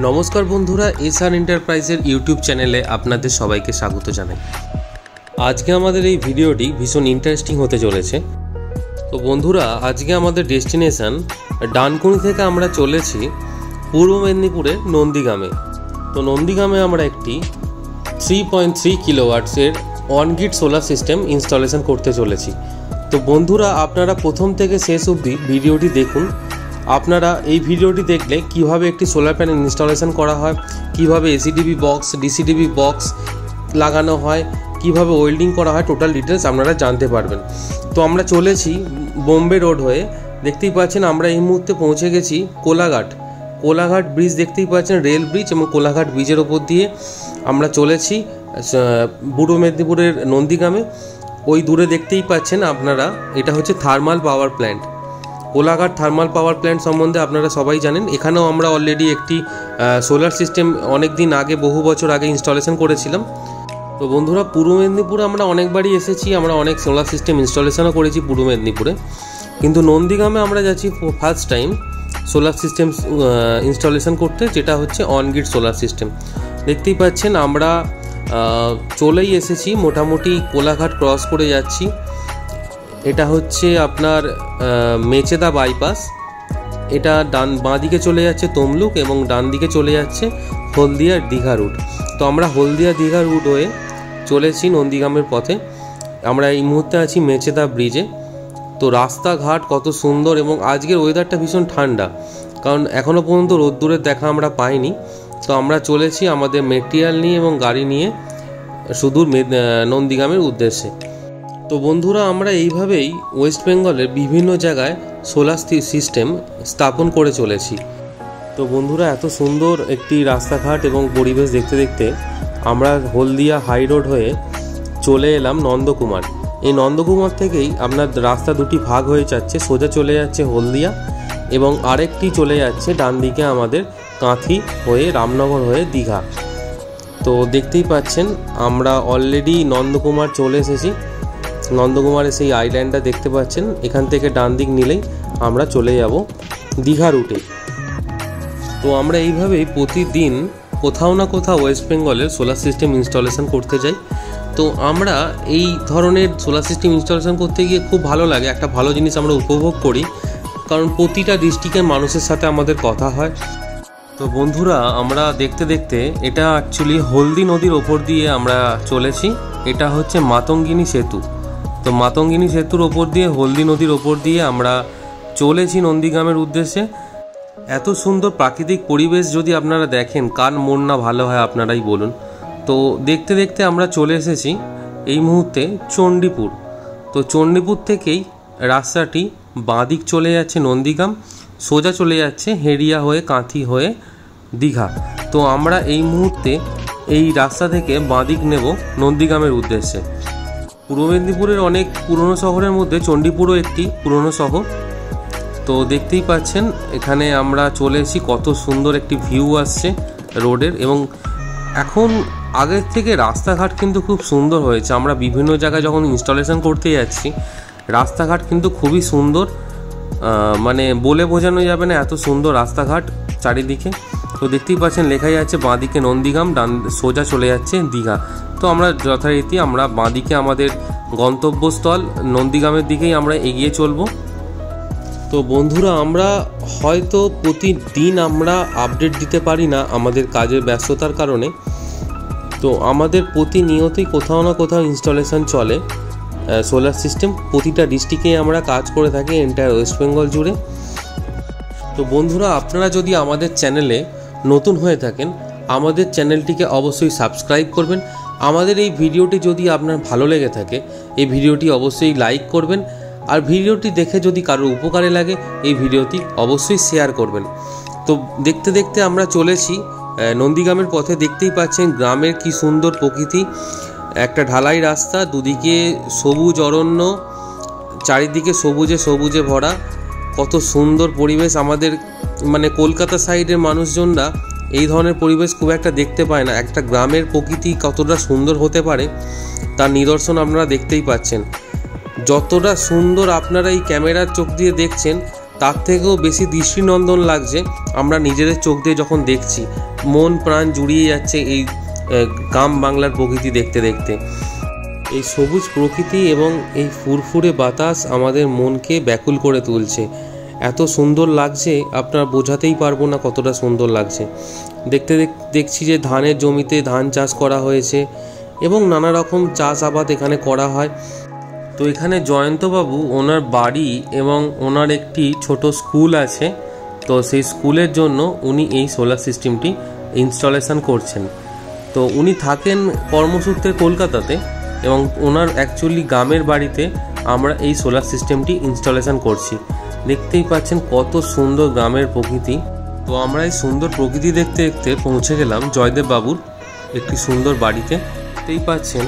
नमस्कार बंधुरा SR एंटारप्राइजेर YouTube चैनेले आपनादेर सबाइके स्वागत जानाई। आज के आमादेर एई भिडियोटी भीषण इंटारेस्टिंग होते चलेछे। तो बंधुरा आज के आमादेर डेस्टिनेशन डानकुनी थेके आमरा चलेछि पूर्व मेदिनीपुरेर नंदीग्रामे। तो नंदीग्रामे आमरा एकटी 3.3 किलोवाट्सের on grid solar system installation करते चलेछि। तो बंधुरा आपनारा प्रथम थेके शेष अब्दि भिडियोटी देखुन। আপনারা এই ভিডিওটি দেখলে কিভাবে একটি সোলার প্যানেল ইনস্টলেশন করা হয়, কিভাবে এসিডিবি বক্স ডিসিডিবি বক্স লাগানো হয়, কিভাবে ওয়েল্ডিং করা হয়, টোটাল ডিটেলস আপনারা জানতে পারবেন। তো আমরা চলেছি বোম্বে রোড হয়ে, দেখতেই পাচ্ছেন আমরা এই মুহূর্তে পৌঁছে গেছি কোলাঘাট ব্রিজ দেখতেই পাচ্ছেন, রেল ব্রিজ এবং কোলাঘাট ব্রিজের ওপর দিয়ে আমরা চলেছি পূর্ব মেদিনীপুরের নন্দীগ্রামে। ওই দূরে দেখতেই পাচ্ছেন আপনারা, এটা হচ্ছে thermal power plant. Kolaghat thermal power plant সম্বন্ধে আপনারা সবাই জানেন। এখানেও আমরা অলরেডি একটি সোলার সিস্টেম অনেক দিন আগে, বহু বছর আগে ইনস্টলেশন করেছিলাম। তো বন্ধুরা পূর্ব মেদিনীপুরে আমরা অনেকবারই এসেছি, আমরা অনেক সোলার সিস্টেম ইনস্টলেশনও করেছি পূর্ব মেদিনীপুরে, কিন্তু নন্দীগ্রামে আমরা যাচ্ছি first time solar system installation করতে, যেটা হচ্ছে অন গ্রিড সোলার সিস্টেম। দেখতেই পাচ্ছেন আমরা চলেই এসেছি, মোটামুটি কোলাঘাট ক্রস করে যাচ্ছি। এটা হচ্ছে আপনার মেচেদা বাইপাস। এটা বাঁ দিকে চলে যাচ্ছে তমলুক এবং ডান দিকে চলে যাচ্ছে হলদিয়া দীঘা রুট। তো আমরা হলদিয়া দীঘা রুট হয়ে চলেছি নন্দীগ্রামের পথে। আমরা এই মুহূর্তে আছি মেচেদা ব্রিজে। তো রাস্তাঘাট কত সুন্দর, এবং আজকের ওয়েদারটা ভীষণ ঠান্ডা, কারণ এখনও পর্যন্ত রোদ্দুরের দেখা আমরা পাইনি। তো আমরা চলেছি আমাদের মেটেরিয়াল নিয়ে এবং গাড়ি নিয়ে সুদূর নন্দীগ্রামের উদ্দেশ্যে। তো বন্ধুরা আমরা এইভাবেই ওয়েস্ট বেঙ্গলের বিভিন্ন জায়গায় সোলার সিস্টেম স্থাপন করে চলেছি। তো বন্ধুরা এত সুন্দর একটি রাস্তাঘাট এবং পরিবেশ দেখতে দেখতে আমরা হলদিয়া হাই রোড হয়ে চলে এলাম নন্দকুমার। এই নন্দকুমার থেকেই আপনার রাস্তা দুটি ভাগ হয়ে যাচ্ছে, সোজা চলে যাচ্ছে হলদিয়া এবং আরেকটি চলে যাচ্ছে ডান দিকে আমাদের কাঁথি হয়ে রামনগর হয়ে দীঘা। তো দেখতেই পাচ্ছেন আমরা অলরেডি নন্দকুমার চলে এসেছি। নন্দকুমারের সেই আইল্যান্ডটা দেখতে পাচ্ছেন, এখান থেকে ডান দিক নিলেই আমরা চলে যাব দীঘা রুটে। তো আমরা এইভাবেই প্রতিদিন কোথাও না কোথাও ওয়েস্ট বেঙ্গলের সোলার সিস্টেম ইনস্টলেশন করতে যাই। তো আমরা এই ধরনের সোলার সিস্টেম ইনস্টলেশন করতে গিয়ে খুব ভালো লাগে, একটা ভালো জিনিস আমরা উপভোগ করি, কারণ প্রতিটা ডিস্ট্রিক্টের মানুষের সাথে আমাদের কথা হয়। তো বন্ধুরা আমরা দেখতে দেখতে, এটা অ্যাকচুয়ালি হলদি নদীর ওপর দিয়ে আমরা চলেছি। এটা হচ্ছে মাতঙ্গিনী সেতু। তো মাতঙ্গিনী সেতুর ওপর দিয়ে, হলদি নদীর ওপর দিয়ে আমরা চলেছি নন্দীগ্রামের উদ্দেশ্যে। এত সুন্দর প্রাকৃতিক পরিবেশ যদি আপনারা দেখেন, কার মন না ভালো হয় আপনারাই বলুন। তো দেখতে দেখতে আমরা চলে এসেছি এই মুহূর্তে চণ্ডীপুর। তো চণ্ডীপুর থেকেই রাস্তাটি বাঁদিক চলে যাচ্ছে নন্দীগ্রাম, সোজা চলে যাচ্ছে হেরিয়া হয়ে কাঁথি হয়ে দীঘা। তো আমরা এই মুহূর্তে এই রাস্তা থেকে বাঁদিক নেব নন্দীগ্রামের উদ্দেশ্যে। পূর্ব মেদিনীপুরের অনেক পুরনো শহরের মধ্যে চণ্ডীপুরও একটি পুরনো শহর। তো দেখতেই পাচ্ছেন এখানে আমরা চলে এসেছি, কত সুন্দর একটি ভিউ আসছে রোডের, এবং এখন আগের থেকে রাস্তাঘাট কিন্তু খুব সুন্দর হয়েছে। আমরা বিভিন্ন জায়গায় যখন ইনস্টলেশন করতে যাচ্ছি, রাস্তাঘাট কিন্তু খুবই সুন্দর, মানে বলে বোঝানো যাবে না এত সুন্দর রাস্তাঘাট চারিদিকে। তো দেখতেই পাচ্ছেন লেখাই আছে বাঁদিকে নন্দীগ্রাম, ডান সোজা চলে যাচ্ছে দীঘা। তো আমরা যথারীতি আমরা বাঁদিকে আমাদের গন্তব্যস্থল নন্দীগ্রামের দিকেই আমরা এগিয়ে চলব। তো বন্ধুরা আমরা হয়তো প্রতিদিন আমরা আপডেট দিতে পারি না আমাদের কাজের ব্যস্ততার কারণে। তো আমাদের প্রতিনিয়তই কোথাও না কোথাও ইনস্টলেশন চলে সোলার সিস্টেম, প্রতিটা ডিস্ট্রিক্টে আমরা কাজ করে থাকি এন্টায়ার ওয়েস্ট বেঙ্গল জুড়ে। তো বন্ধুরা আপনারা যদি আমাদের চ্যানেলে নতুন হয়ে থাকেন, আমাদের চ্যানেলটিকে অবশ্যই সাবস্ক্রাইব করবেন। আমাদের এই ভিডিওটি যদি আপনার ভালো লেগে থাকে, এই ভিডিওটি অবশ্যই লাইক করবেন, আর ভিডিওটি দেখে যদি কারোর উপকারে লাগে এই ভিডিওটি অবশ্যই শেয়ার করবেন। তো দেখতে দেখতে আমরা চলেছি নন্দীগ্রামের পথে। দেখতেই পাচ্ছেন গ্রামের কি সুন্দর প্রকৃতি, একটা ঢালাই রাস্তা, দুদিকে সবুজ অরণ্য, চারিদিকে সবুজে সবুজে ভরা, কত সুন্দর পরিবেশ। আমাদের মানে কলকাতা সাইডের মানুষজনরা এই ধরনের পরিবেশ খুব একটা দেখতে পায় না। একটা গ্রামের প্রকৃতি কতটা সুন্দর হতে পারে তার নিদর্শন আপনারা দেখতেই পাচ্ছেন। যতটা সুন্দর আপনারা এই ক্যামেরার চোখ দিয়ে দেখছেন, তার থেকেও বেশি দৃষ্টিনন্দন লাগছে আমরা নিজেদের চোখ দিয়ে যখন দেখছি। মন প্রাণ জুড়িয়ে যাচ্ছে এই গ্রাম বাংলার প্রকৃতি দেখতে দেখতে। এই সবুজ প্রকৃতি এবং এই ফুরফুরে বাতাস আমাদের মনকে ব্যাকুল করে তুলছে। এত সুন্দর লাগছে, আপনার বোঝাতেই পারবো না কতটা সুন্দর লাগছে। দেখছি যে ধানের জমিতে ধান চাষ করা হয়েছে এবং নানা রকম চাষ আবাদ এখানে করা হয়। তো এখানে জয়ন্তবাবু ওনার বাড়ি এবং ওনার একটি ছোট স্কুল আছে, তো সেই স্কুলের জন্য উনি এই সোলার সিস্টেমটি ইনস্টলেশন করছেন। তো উনি থাকেন কর্মসূত্রে কলকাতাতে এবং ওনার অ্যাকচুয়ালি গ্রামের বাড়িতে আমরা এই সোলার সিস্টেমটি ইনস্টলেশন করছি। দেখতেই পাচ্ছেন কত সুন্দর গ্রামের প্রকৃতি। তো আমরা এই সুন্দর প্রকৃতি দেখতে দেখতে পৌঁছে গেলাম জয়দেব বাবুর একটি সুন্দর বাড়িতে। দেখতেই পাচ্ছেন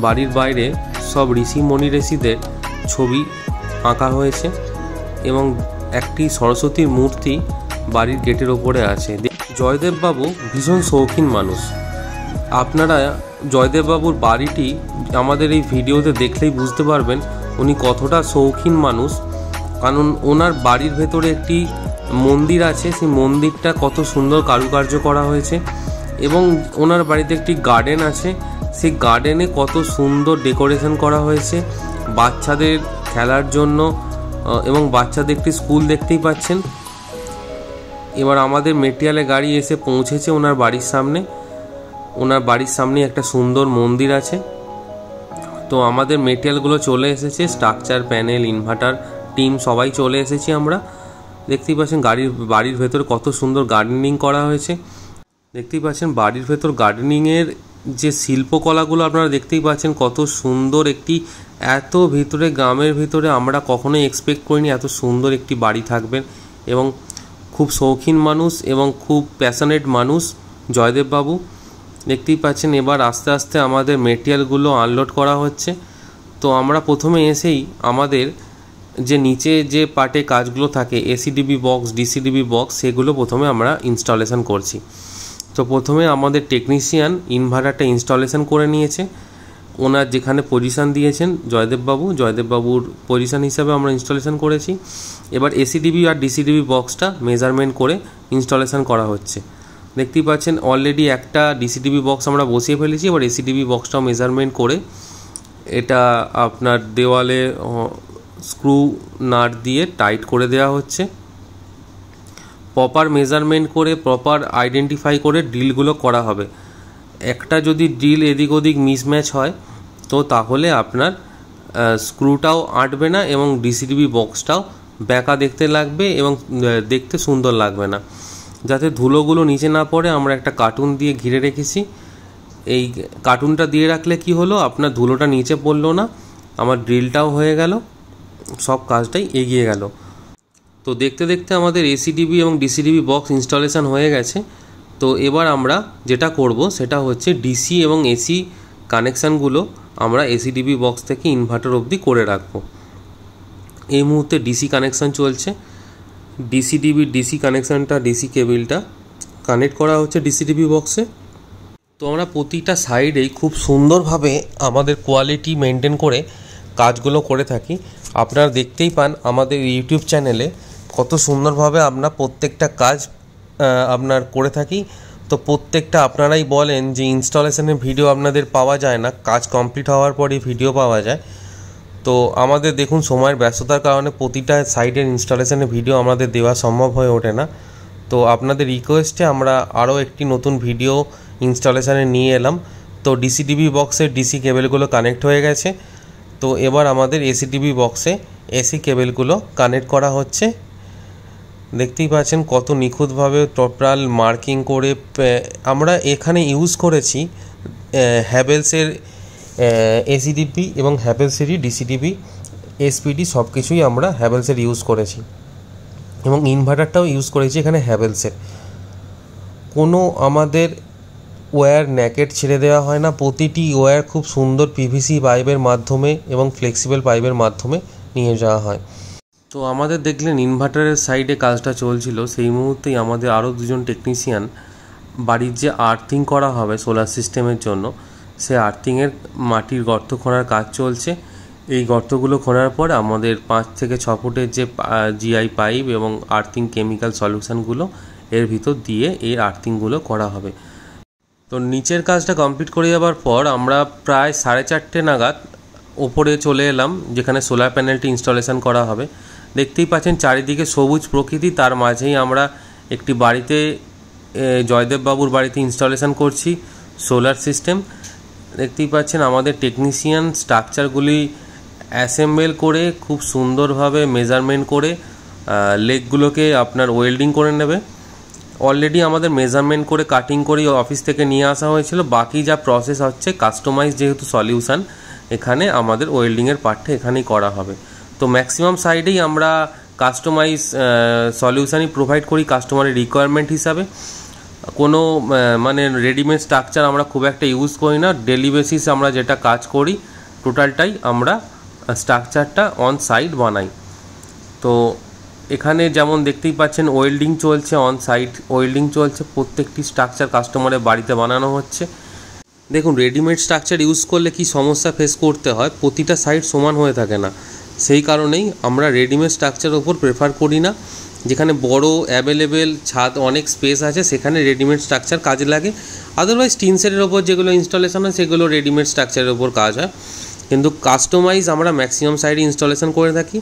বাড়ির বাইরে সব ঋষিদের ছবি আঁকা হয়েছে এবং একটি সরস্বতীর মূর্তি বাড়ির গেটের ওপরে আছে। জয়দেব বাবু ভীষণ শৌখিন মানুষ। আপনারা জয়দেব বাবুর বাড়িটি আমাদের এই ভিডিওতে দেখলেই বুঝতে পারবেন উনি কতটা শৌখিন মানুষ, কারণ ওনার বাড়ির ভেতরে একটি মন্দির আছে, সেই মন্দিরটা কত সুন্দর কারুকার্য করা হয়েছে এবং ওনার বাড়িতে একটি গার্ডেন আছে, সেই গার্ডেনে কত সুন্দর ডেকোরেশন করা হয়েছে বাচ্চাদের খেলার জন্য এবং বাচ্চাদের একটি স্কুল দেখতেই পাচ্ছেন। এবার আমাদের মেটিয়ালে গাড়ি এসে পৌঁছেছে ওনার বাড়ির সামনে। ওনার বাড়ির সামনে একটা সুন্দর মন্দির আছে। তো আমাদের মেটেরিয়ালগুলো চলে এসেছে, স্ট্রাকচার, প্যানেল, ইনভার্টার, টিম সবাই চলে এসেছি আমরা। দেখতেই পাচ্ছেন বাড়ির ভেতর কত সুন্দর গার্ডেনিং করা হয়েছে। দেখতেই পাচ্ছেন বাড়ির ভেতর গার্ডেনিংয়ের যে শিল্পকলাগুলো আপনারা দেখতেই পাচ্ছেন কত সুন্দর একটি, এত ভিতরে গ্রামের ভিতরে আমরা কখনোই এক্সপেক্ট করিনি এত সুন্দর একটি বাড়ি থাকবেন এবং খুব শৌখিন মানুষ এবং খুব প্যাশনেট মানুষ জয়দেব বাবু। দেখতেই পাচ্ছেন এবার আস্তে আস্তে আমাদের মেটেরিয়ালগুলো আনলোড করা হচ্ছে। তো আমরা প্রথমে এসেই আমাদের যে নিচে যে পার্টে কাজগুলো থাকে এসিডিবি বক্স, ডিসিডিবি বক্স, সেগুলো প্রথমে আমরা ইনস্টলেশন করছি। তো প্রথমে আমাদের টেকনিশিয়ান ইনভার্টারটা ইনস্টলেশন করে নিয়েছে। ওনার যেখানে পজিশান দিয়েছেন জয়দেববাবুর পজিশান হিসাবে আমরা ইনস্টলেশন করেছি। এবার এসিডিবি আর ডিসিডিবি বক্সটা মেজারমেন্ট করে ইনস্টলেশন করা হচ্ছে। দেখতেই পাচ্ছেন অলরেডি একটা ডিসিডিবি বক্স আমরা বসিয়ে ফেলেছি। এবার এসিডিবি বক্সটাও মেজারমেন্ট করে এটা আপনার দেওয়ালে স্ক্রু নাট দিয়ে টাইট করে দেওয়া হচ্ছে। প্রপার মেজারমেন্ট করে প্রপার আইডেন্টিফাই করে ড্রিলগুলো করা হবে। একটা যদি ড্রিল এদিক ওদিক মিসম্যাচ হয় তো তাহলে আপনার স্ক্রুটাও আঁটবে না এবং ডিসিডিবি বক্সটাও ব্যাকা দেখতে লাগবে এবং দেখতে সুন্দর লাগবে না। যাতে ধুলোগুলো নিচে না পড়ে আমরা একটা কার্টুন দিয়ে ঘিরে রেখেছি। এই কার্টুনটা দিয়ে রাখলে কি হলো, আপনার ধুলোটা নিচে পড়লো না, আমার ড্রিলটাও হয়ে গেল, সব কাজটাই এগিয়ে গেল। তো দেখতে দেখতে আমাদের এসিডিবি এবং ডিসিডিবি বক্স ইনস্টলেশন হয়ে গেছে। তো এবার আমরা যেটা করব সেটা হচ্ছে ডিসি এবং এসি কানেকশানগুলো আমরা এসিডিবি বক্স থেকে ইনভার্টার অবধি করে রাখবো। এই মুহূর্তে ডিসি কানেকশান চলছে। ডিসি কানেকশানটা, ডিসি কেবিলটা কানেক্ট করা হচ্ছে ডিসিডিবি বক্সে। তো আমরা প্রতিটা সাইডেই খুব সুন্দরভাবে আমাদের কোয়ালিটি মেনটেন করে কাজগুলো করে থাকি। আপনারা দেখতেই পান আমাদের ইউটিউব চ্যানেলে কত সুন্দরভাবে আমরা প্রত্যেকটা কাজ আপনার করে থাকি। তো প্রত্যেকটা আপনারাই বলেন যে ইনস্টলেশনের ভিডিও আপনাদের পাওয়া যায় না, কাজ কমপ্লিট হওয়ার পরই ভিডিও পাওয়া যায়। তো আমাদের দেখুন সময়ের ব্যস্ততার কারণে প্রতিটা সাইডের ইনস্টলেশনের ভিডিও আমাদের দেওয়া সম্ভব হয়ে ওঠে না। তো আপনাদের রিকোয়েস্টে আমরা আরও একটি নতুন ভিডিও ইনস্টলেশনে নিয়ে এলাম। তো ডিসিডিবি বক্সের ডিসি কেবেলগুলো কানেক্ট হয়ে গেছে। তো এবার আমাদের এসিডিবি বক্সে এসি কেবেলগুলো কানেক্ট করা হচ্ছে। দেখতেই পাচ্ছেন কত নিখুঁতভাবে টোটাল মার্কিং করে আমরা এখানে ইউজ করেছি হ্যাভেলসের এসিডিবি এবং হ্যাভেলসেরই ডিসিডিবি এসপিডি সব কিছুই আমরা হ্যাভেলসের ইউজ করেছি এবং ইনভার্টারটাও ইউজ করেছি এখানে হ্যাভেলসের। কোনো আমাদের ওয়্যার ন্যাকেট ছেড়ে দেওয়া হয় না, প্রতিটি ওয়্যার খুব সুন্দর পিভিসি পাইপের মাধ্যমে এবং ফ্লেক্সিবল পাইপের মাধ্যমে নিয়ে যাওয়া হয়। তো আমাদের দেখলেন ইনভার্টারের সাইডে কাজটা চলছিল, সেই মুহূর্তেই আমাদের আরও দুজন টেকনিশিয়ান বাড়ির যে আর্থিং করা হবে সোলার সিস্টেমের জন্য সে আর্থিংয়ের মাটির গর্ত খোঁড়ার কাজ চলছে। এই গর্তগুলো খোঁড়ার পরে আমাদের 5 থেকে 6 ফুটের যে জিআই পাইপ এবং আর্থিং কেমিক্যাল সলিউশনগুলো এর ভিতর দিয়ে এই আর্থিংগুলো করা হবে। তো নিচের কাজটা কমপ্লিট করে যাওয়ার পর আমরা প্রায় 4:30 নাগাদ ওপরে চলে এলাম, যেখানে সোলার প্যানেলটি ইনস্টলেশন করা হবে। দেখতেই পাচ্ছেন চারিদিকে সবুজ প্রকৃতি, তার মাঝেই আমরা একটি বাড়িতে, জয়দেববাবুর বাড়িতে ইনস্টলেশন করছি সোলার সিস্টেম। দেখতেই পাচ্ছেন আমাদের টেকনিশিয়ান স্ট্রাকচারগুলি অ্যাসেম্বল করে খুব সুন্দরভাবে মেজারমেন্ট করে লেগগুলোকে আপনার ওয়েল্ডিং করে নেবে। অলরেডি আমাদের মেজারমেন্ট করে কাটিং করে অফিস থেকে নিয়ে আসা হয়েছিল। বাকি যা প্রসেস হচ্ছে কাস্টমাইজ, যেহেতু সলিউশন, এখানে আমাদের ওয়েল্ডিংয়ের পার্টটা এখানেই করা হবে। তো ম্যাক্সিমাম সাইডেই আমরা কাস্টমাইজ সলিউশনই প্রোভাইড করি কাস্টমারের রিকোয়ারমেন্ট হিসাবে। কোনো মানে রেডিমেড স্ট্রাকচার আমরা খুব একটা ইউজ করি না। ডেলি বেসিস আমরা যেটা কাজ করি টোটালটাই আমরা স্ট্রাকচারটা অন সাইট বানাই। তো এখানে যেমন দেখতেই পাচ্ছেন ওয়েল্ডিং চলছে, অন সাইট ওয়েল্ডিং চলছে, প্রত্যেকটি স্ট্রাকচার কাস্টমারের বাড়িতে বানানো হচ্ছে। দেখুন রেডিমেড স্ট্রাকচার ইউজ করলে কি সমস্যা ফেস করতে হয়, প্রতিটা সাইড সমান হয়ে থাকে না। সেই কারণেই আমরা রেডিমেড স্ট্রাকচারের ওপর প্রেফার করি না। যেখানে বড় অ্যাভেলেবেল ছাদ, অনেক স্পেস আছে, সেখানে রেডিমেড স্ট্রাকচার কাজে লাগে। আদারওয়াইজ টিন সেটের ওপর যেগুলো ইনস্টলেশন হয় সেগুলো রেডিমেড স্ট্রাকচারের ওপর কাজ হয়, কিন্তু কাস্টমাইজ আমরা ম্যাক্সিমাম সাইডে ইনস্টলেশন করে থাকি।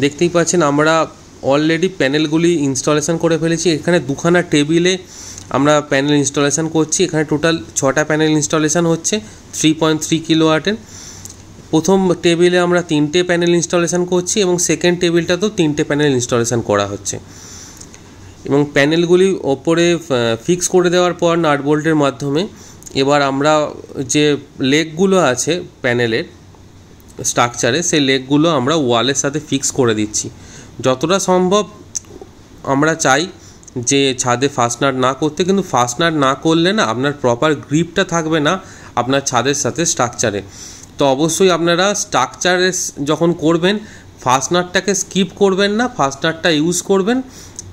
দেখতেই পাচ্ছেন আমরা অলরেডি প্যানেলগুলি ইনস্টলেশন করে ফেলেছি। এখানে দুখানা টেবিলে আমরা প্যানেল ইনস্টলেশন করছি। এখানে টোটাল 6টা প্যানেল ইনস্টলেশন হচ্ছে 3.3 কিলোওয়াটের। প্রথম টেবিলে আমরা 3টে প্যানেল ইনস্টলেশন করছি এবং সেকেন্ড টেবিলটাতেও 3টে প্যানেল ইনস্টলেশন করা হচ্ছে। এবং প্যানেলগুলি ওপরে ফিক্স করে দেওয়ার পর নাট বোল্টের মাধ্যমে এবার আমরা যে লেগগুলো আছে প্যানেলের স্ট্রাকচারে, সেই লেগগুলো আমরা ওয়ালের সাথে ফিক্স করে দিচ্ছি। যতটা সম্ভব আমরা চাই যে ছাদে ফাস্টনার না করতে, কিন্তু ফাস্টনার না করলে না আপনার প্রপার গ্রিপটা থাকবে না আপনার ছাদের সাথে স্ট্রাকচারে। তো অবশ্যই আপনারা স্ট্রাকচারে যখন করবেন ফাস্টনারটাকে স্কিপ করবেন না, ফাস্টনারটা ইউজ করবেন,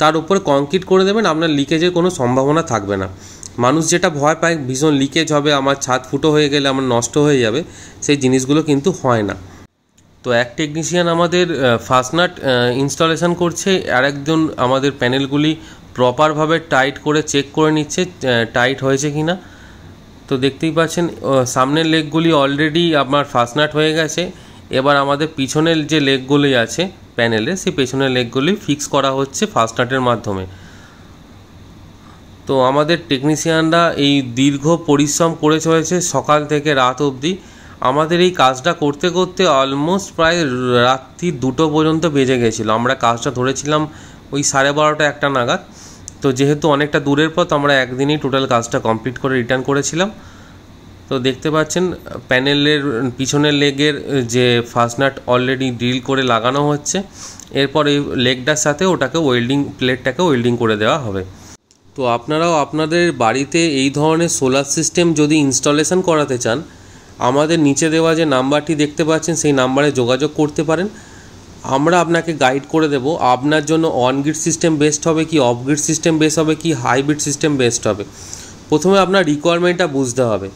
তার উপরে কংক্রিট করে দেবেন, আপনার লিকেজের কোনো সম্ভাবনা থাকবে না। মানুষ যেটা ভয় পায় ভীষণ লিকেজ হবে, আমার ছাদ ফুটো হয়ে গেলে আমার নষ্ট হয়ে যাবে, সেই জিনিসগুলো কিন্তু হয় না। তো এক টেকনিশিয়ান আমাদের ফাস্টনাট ইনস্টলেশন করছে, আর একজন আমাদের প্যানেলগুলি প্রপারভাবে টাইট করে চেক করে নিচ্ছে টাইট হয়েছে কি না। তো দেখতেই পাচ্ছেন সামনের লেগগুলি অলরেডি আপনার ফাস্টনাট হয়ে গেছে। এবার আমাদের পিছনের যে লেগগুলি আছে প্যানেলে, সেই পেছনের লেগগুলি ফিক্স করা হচ্ছে ফাস্টনাটের মাধ্যমে। তো আমাদের টেকনিশিয়ানরা এই দীর্ঘ পরিশ্রম করে চলেছে সকাল থেকে রাত অবধি। আমাদের এই কাজটা করতে করতে অলমোস্ট প্রায় রাত্রি 2টো পর্যন্ত বেজে গেছিলো। আমরা কাজটা ধরেছিলাম ওই 12:30-1টা নাগাদ। তো যেহেতু অনেকটা দূরের পথ, আমরা একদিনেই টোটাল কাজটা কমপ্লিট করে রিটার্ন করেছিলাম। তো দেখতে পাচ্ছেন প্যানেলের পিছনের লেগের যে ফাস্টনাট অলরেডি ড্রিল করে লাগানো হচ্ছে। এরপর এই লেগটার সাথে ওটাকে ওয়েল্ডিং, প্লেটটাকে ওয়েল্ডিং করে দেওয়া হবে। তো আপনারাও আপনাদের বাড়িতে এই ধরনের সোলার সিস্টেম যদি ইনস্টলেশন করাতে চান, আমাদের নিচে দেওয়া যে নাম্বারটি দেখতে পাচ্ছেন সেই নাম্বারে যোগাযোগ করতে পারেন। আমরা আপনাকে গাইড করে দেব আপনার জন্য অন গ্রিড সিস্টেম বেস্ট হবে কি অফ গ্রিড সিস্টেম বেস্ট হবে কি হাইব্রিড সিস্টেম বেস্ট হবে। প্রথমে আপনার রিকোয়ারমেন্টটা বুঝতে হবে,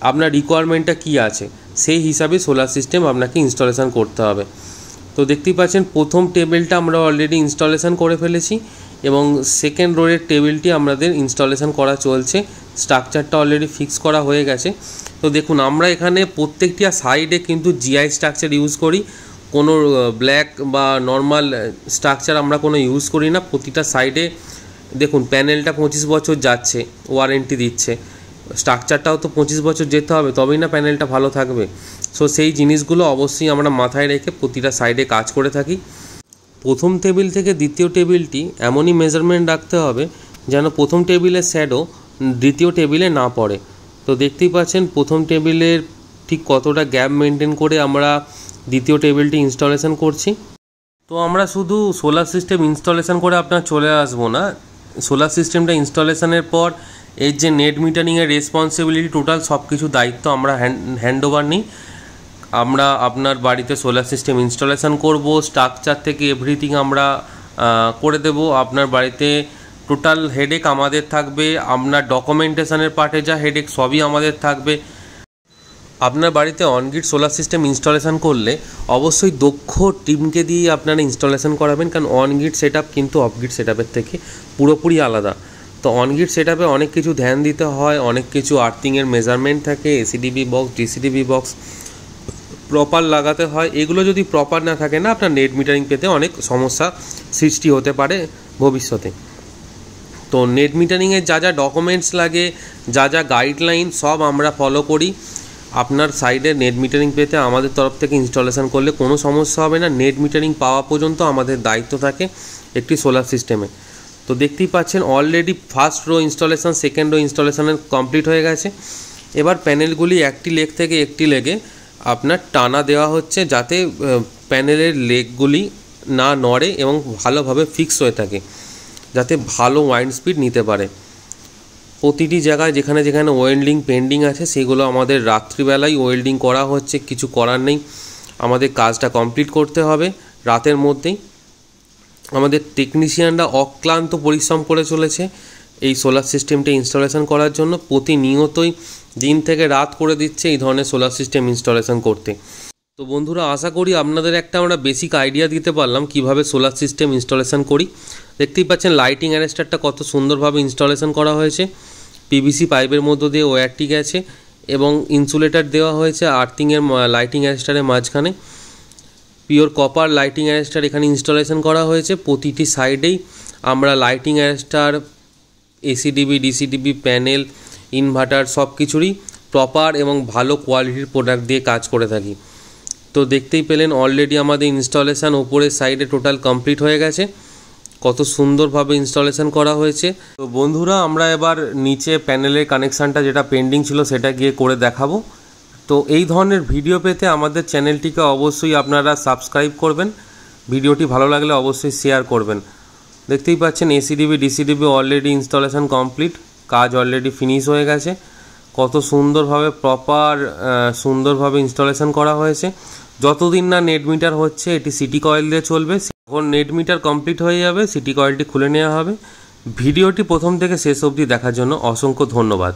আপনার রিকোয়ারমেন্টটা কী আছে, সেই হিসাবে সোলার সিস্টেম আপনাকে ইনস্টলেশন করতে হবে। তো দেখতেই পাচ্ছেন প্রথম টেবিলটা আমরা অলরেডি ইনস্টলেশন করে ফেলেছি এবং সেকেন্ড রোডের টেবিলটি আমাদের ইনস্টলেশন করা চলছে। স্ট্রাকচারটা অলরেডি ফিক্স করা হয়ে গেছে। তো দেখুন আমরা এখানে প্রত্যেকটি সাইডে কিন্তু জিআই স্ট্রাকচার ইউজ করি, কোনো ব্ল্যাক বা নর্মাল স্ট্রাকচার আমরা কোনো ইউজ করি না। প্রতিটা সাইডে দেখুন প্যানেলটা 25 বছর যাচ্ছে, ওয়ারেন্টি দিচ্ছে, স্ট্রাকচারটাও তো 25 বছর যেতে হবে, তবেই না প্যানেলটা ভালো থাকবে। সো সেই জিনিসগুলো অবশ্যই আমরা মাথায় রেখে প্রতিটা সাইডে কাজ করে থাকি। প্রথম টেবিল থেকে দ্বিতীয় টেবিলটি এমনই মেজারমেন্ট রাখতে হবে যেন প্রথম টেবিলের শ্যাডো দ্বিতীয় টেবিলে না পড়ে। তো দেখতেই পাচ্ছেন প্রথম টেবিলের ঠিক কতটা গ্যাপ মেনটেন করে আমরা দ্বিতীয় টেবিলটি ইনস্টলেশন করছি। তো আমরা শুধু সোলার সিস্টেম ইনস্টলেশন করে আপনার চলে আসবো না, সোলার সিস্টেমটা ইনস্টলেশনের পর এর যে নেট মিটারিংয়ের রেসপন্সিবিলিটি টোটাল সব কিছু দায়িত্ব আমরা হ্যান্ড ওভার নিই। আমরা আপনার বাড়িতে সোলার সিস্টেম ইনস্টলেশন করব, স্ট্রাকচার থেকে এভরিথিং আমরা করে দেব। আপনার বাড়িতে টোটাল হেডেক আমাদের থাকবে, আপনার ডকুমেন্টেশনের পার্টে যা হেডেক সবই আমাদের থাকবে। আপনার বাড়িতে অনগ্রিড সোলার সিস্টেম ইনস্টলেশন করলে অবশ্যই দক্ষ টিমকে দিয়ে আপনারা ইনস্টলেশন করাবেন, কারণ অনগ্রিড সেট আপ কিন্তু অফগ্রিড সেট আপের থেকে পুরোপুরি আলাদা। তো অনগ্রিড সেট আপে অনেক কিছু ধ্যান দিতে হয়, অনেক কিছু আর্থিংয়ের মেজারমেন্ট থাকে, ACDB box, DCDB box proper লাগাতে হয়। এগুলো যদি প্রপার না থাকে না, আপনার নেট মিটারিং পেতে অনেক সমস্যা সৃষ্টি হতে পারে ভবিষ্যতে। তো নেট মিটারিংয়ের যা যা ডকুমেন্টস লাগে, যা যা গাইডলাইন সব আমরা ফলো করি। আপনার সাইডে নেট মিটারিং পেতে আমাদের তরফ থেকে ইনস্টলেশন করলে কোনো সমস্যা হবে না। নেট মিটারিং পাওয়া পর্যন্ত আমাদের দায়িত্ব থাকে একটি সোলার সিস্টেমে। তো দেখতেই পাচ্ছেন already first row installation, second row ইনস্টলেশনের কমপ্লিট হয়ে গেছে। এবার প্যানেলগুলি একটি লেগ থেকে একটি লেগে আপনার টানা দেওয়া হচ্ছে, যাতে প্যানেলের লেগগুলি না নড়ে এবং ভালোভাবে ফিক্স হয়ে থাকে, যাতে ভালো ওয়াইন্ড স্পিড নিতে পারে। প্রতিটি জায়গায় যেখানে যেখানে ওয়েল্ডিং পেন্ডিং আছে সেগুলো আমাদের রাত্রিবেলায় ওয়েল্ডিং করা হচ্ছে, কিছু করার নেই, আমাদের কাজটা কমপ্লিট করতে হবে রাতের মধ্যেই। আমাদের টেকনিশিয়ানরা অক্লান্ত পরিশ্রম করে চলেছে এই সোলার সিস্টেমটা ইনস্টলেশন করার জন্য। প্রতিনিয়তই দিন থেকে রাত করে দিচ্ছে এই ধরনের সোলার সিস্টেম ইনস্টলেশন করতে। তো বন্ধুরা, আশা করি আপনাদের একটা আমরা বেসিক আইডিয়া দিতে পারলাম কিভাবে সোলার সিস্টেম ইনস্টলেশন করি। দেখতেই পাচ্ছেন লাইটিং অ্যারেস্টারটা কত সুন্দরভাবে ইনস্টলেশন করা হয়েছে। পিভিসি পাইপের মধ্য দিয়ে ওয়্যারটি গেছে এবং ইনসুলেটর দেওয়া হয়েছে আর্থিংয়ের লাইটিং অ্যারেস্টারের মাঝখানে। পিওর কপার লাইটিং অ্যারেস্টার এখানে ইনস্টলেশন করা হয়েছে। প্রতিটি সাইডেই আমরা lighting arrester, ACDB, DCDB, panel, inverter সব কিছুরই প্রপার এবং ভালো কোয়ালিটির প্রোডাক্ট দিয়ে কাজ করে থাকি। তো দেখতেই পেলেন অলরেডি আমাদের ইনস্টলেশান ওপরের সাইডে টোটাল কমপ্লিট হয়ে গেছে, কত সুন্দরভাবে ইনস্টলেশন করা হয়েছে। তো বন্ধুরা, আমরা এবার নিচে প্যানেলের কানেকশানটা যেটা পেন্ডিং ছিল সেটা গিয়ে করে দেখাবো। তো এই ধরনের ভিডিও পেতে আমাদের চ্যানেলটিকে অবশ্যই আপনারা সাবস্ক্রাইব করবেন, ভিডিওটি ভালো লাগলে অবশ্যই শেয়ার করবেন। দেখতেই পাচ্ছেন ACDB, DCDB already installation complete, কাজ অলরেডি ফিনিশ হয়ে গেছে। কত সুন্দরভাবে প্রপার সুন্দরভাবে ইনস্টলেশন করা হয়েছে। যতদিন না নেট মিটার হচ্ছে এটি সিটি কয়েল দিয়ে চলবে। যখন নেট মিটার কমপ্লিট হয়ে যাবে সিটি কয়েলটি খুলে নেওয়া হবে। ভিডিওটি প্রথম থেকে শেষ অবধি দেখার জন্য অসংখ্য ধন্যবাদ।